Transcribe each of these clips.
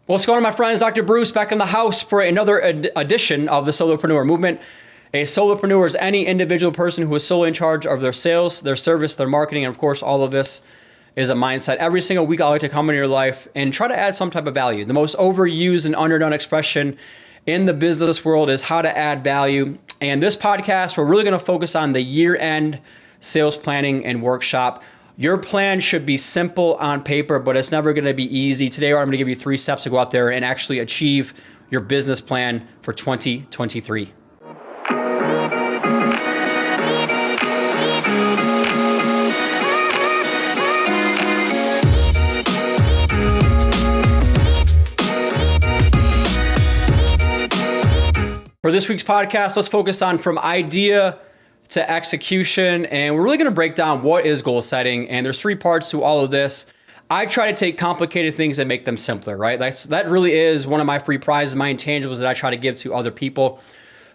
What's going on, my friends? Dr. Bruce back in the house for another edition of the Solopreneur Movement. A solopreneur is any individual person who is solely in charge of their sales, their service, their marketing, and of course, all of this is a mindset. Every single week, I like to come into your life and try to add some type of value. The most overused and underdone expression in the business world is how to add value. And this podcast, we're really going to focus on the year-end sales planning and workshop. Your plan should be simple on paper, but it's never going to be easy. Today, I'm going to give you 3 steps to go out there and actually achieve your business plan for 2023. For this week's podcast, let's focus on from idea to execution, and we're really going to break down what is goal setting, and there's 3 parts to all of this. I try to take complicated things and make them simpler, right? That really is one of my free prizes, my intangibles that I try to give to other people.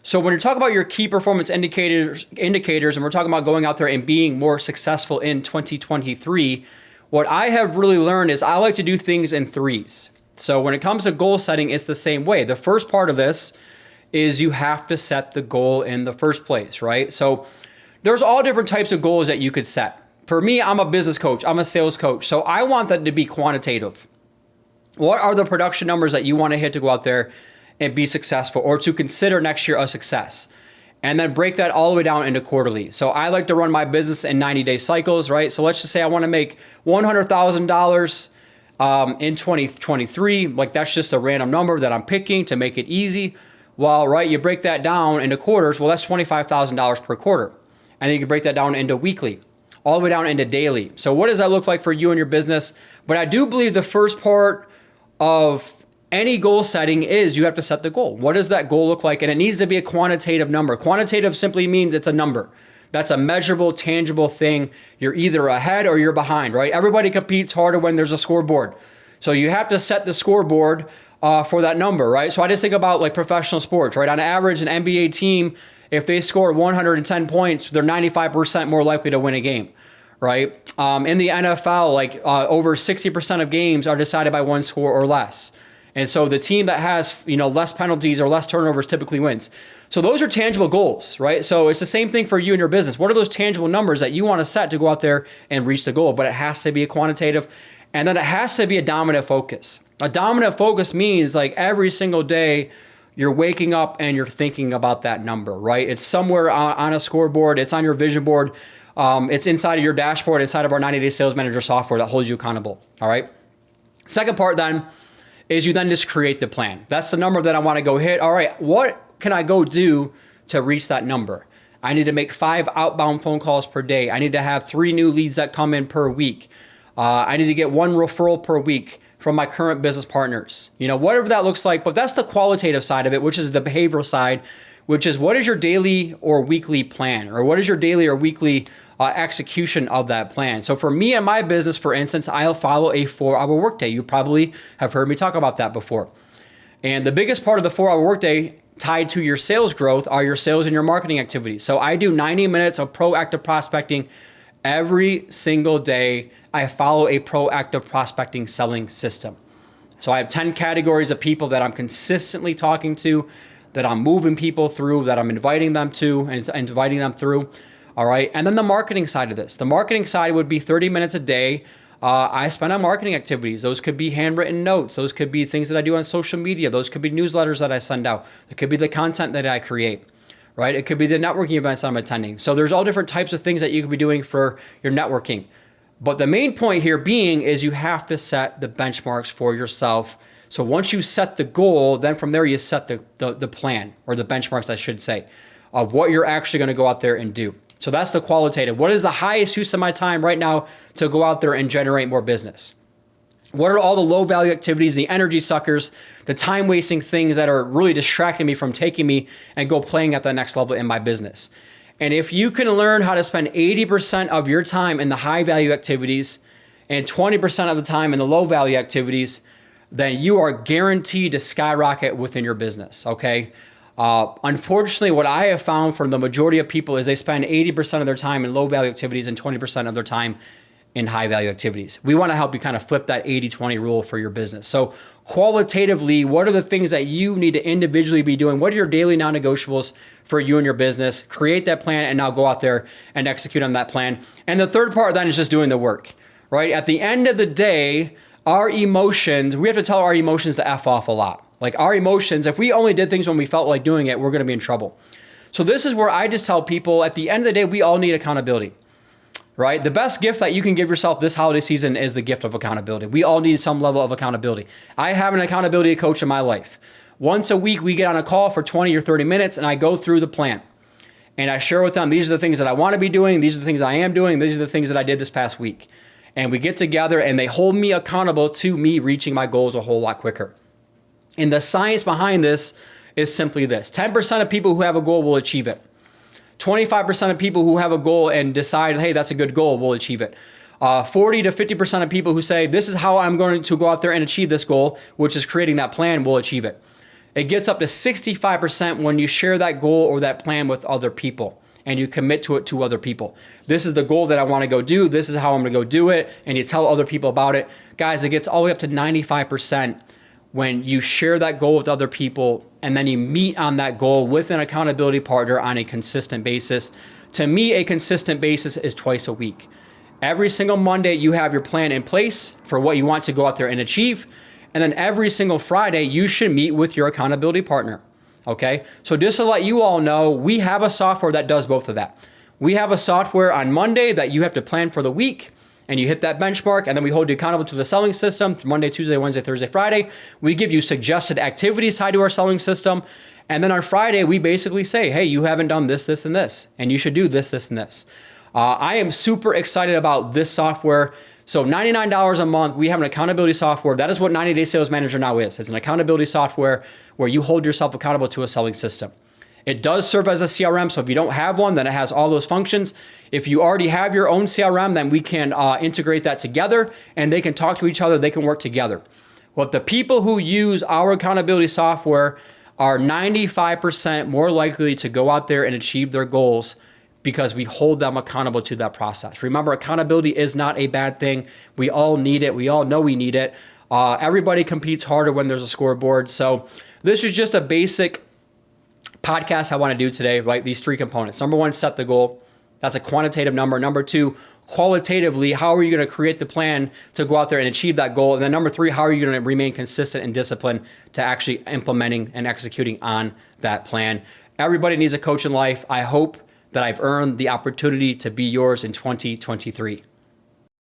So when you talk about your key performance indicators, and we're talking about going out there and being more successful in 2023, what I have really learned is I like to do things in 3s. So when it comes to goal setting, it's the same way. The first part of this is you have to set the goal in the first place, right? So there's all different types of goals that you could set. For me, I'm a business coach, I'm a sales coach, so I want that to be quantitative. What are the production numbers that you want to hit to go out there and be successful, or to consider next year a success? And then break that all the way down into quarterly. So I like to run my business in 90-day cycles, right? So let's just say I want to make $100,000 in 2023. Like, that's just a random number that I'm picking to make it easy. Well, right, you break that down into quarters, well, that's $25,000 per quarter. And then you can break that down into weekly, all the way down into daily. So what does that look like for you and your business? But I do believe the first part of any goal setting is you have to set the goal. What does that goal look like? And it needs to be a quantitative number. Quantitative simply means it's a number. That's a measurable, tangible thing. You're either ahead or you're behind, right? Everybody competes harder when there's a scoreboard. So you have to set the scoreboard for that number, right? So I just think about like professional sports, right? On average, an NBA team, if they score 110 points, they're 95% more likely to win a game, right? In the NFL, like over 60% of games are decided by 1 score or less. And so the team that has, less penalties or less turnovers typically wins. So those are tangible goals, right? So it's the same thing for you and your business. What are those tangible numbers that you want to set to go out there and reach the goal? But it has to be a quantitative, and then it has to be a dominant focus. A dominant focus means like every single day you're waking up and you're thinking about that number, right? It's somewhere on a scoreboard. It's on your vision board. It's inside of your dashboard, inside of our 90-day sales manager software that holds you accountable, all right? Second part then is you then just create the plan. That's the number that I want to go hit. All right, what can I go do to reach that number? I need to make 5 outbound phone calls per day. I need to have 3 new leads that come in per week. I need to get 1 referral per week from my current business partners, whatever that looks like. But that's the qualitative side of it, which is the behavioral side, which is what is your daily or weekly plan, or what is your daily or weekly execution of that plan. So for me and my business, for instance, I'll follow a 4-hour workday. You probably have heard me talk about that before. And the biggest part of the 4-hour workday tied to your sales growth are your sales and your marketing activities. So I do 90 minutes of proactive prospecting every single day. I follow a proactive prospecting selling system. So I have 10 categories of people that I'm consistently talking to, that I'm moving people through, that I'm inviting them to and inviting them through. All right. And then the marketing side of this. The marketing side would be 30 minutes a day. I spend on marketing activities. Those could be handwritten notes. Those could be things that I do on social media. Those could be newsletters that I send out. It could be the content that I create, right? It could be the networking events I'm attending. So there's all different types of things that you could be doing for your networking. But the main point here being is you have to set the benchmarks for yourself. So once you set the goal, then from there you set the plan, or the benchmarks, I should say, of what you're actually going to go out there and do. So that's the qualitative. What is the highest use of my time right now to go out there and generate more business? What are all the low value activities, the energy suckers, the time wasting things that are really distracting me from taking me and go playing at the next level in my business? And if you can learn how to spend 80% of your time in the high value activities and 20% of the time in the low value activities, then you are guaranteed to skyrocket within your business, okay? Unfortunately, what I have found from the majority of people is they spend 80% of their time in low value activities and 20% of their time in high value activities. We want to help you kind of flip that 80-20 rule for your business. So qualitatively, what are the things that you need to individually be doing? What are your daily non-negotiables for you and your business? Create that plan and now go out there and execute on that plan. And the third part then is just doing the work, right? At the end of the day, our emotions, we have to tell our emotions to F off a lot. Like our emotions, if we only did things when we felt like doing it, we're going to be in trouble. So this is where I just tell people at the end of the day, we all need accountability, right? The best gift that you can give yourself this holiday season is the gift of accountability. We all need some level of accountability. I have an accountability coach in my life. Once a week, we get on a call for 20 or 30 minutes and I go through the plan. And I share with them, these are the things that I want to be doing. These are the things I am doing. These are the things that I did this past week. And we get together and they hold me accountable to me reaching my goals a whole lot quicker. And the science behind this is simply this. 10% of people who have a goal will achieve it. 25% of people who have a goal and decide, hey, that's a good goal, will achieve it. 40 to 50% of people who say, this is how I'm going to go out there and achieve this goal, which is creating that plan, will achieve it. It gets up to 65% when you share that goal or that plan with other people and you commit to it to other people. This is the goal that I want to go do. This is how I'm going to go do it. And you tell other people about it. Guys, it gets all the way up to 95% when you share that goal with other people and then you meet on that goal with an accountability partner on a consistent basis. To me, a consistent basis is twice a week. Every single Monday, you have your plan in place for what you want to go out there and achieve. And then every single Friday, you should meet with your accountability partner. Okay? So just to let you all know, we have a software that does both of that. We have a software on Monday that you have to plan for the week and you hit that benchmark, and then we hold you accountable to the selling system Monday, Tuesday, Wednesday, Thursday, Friday. We give you suggested activities tied to our selling system. And then on Friday, we basically say, hey, you haven't done this, this, and this, and you should do this, this, and this. I am super excited about this software. So $99 a month, we have an accountability software. That is what 90 Day Sales Manager now is. It's an accountability software where you hold yourself accountable to a selling system. It does serve as a CRM, so if you don't have one, then it has all those functions. If you already have your own CRM, then we can integrate that together and they can talk to each other, they can work together. Well, the people who use our accountability software are 95% more likely to go out there and achieve their goals because we hold them accountable to that process. Remember, accountability is not a bad thing. We all need it. We all know we need it. Everybody competes harder when there's a scoreboard. So this is just a basic podcast I want to do today, right? These three components. Number one, set the goal. That's a quantitative number. Number two, qualitatively, how are you going to create the plan to go out there and achieve that goal? And then number three, how are you going to remain consistent and disciplined to actually implementing and executing on that plan? Everybody needs a coach in life. I hope that I've earned the opportunity to be yours in 2023.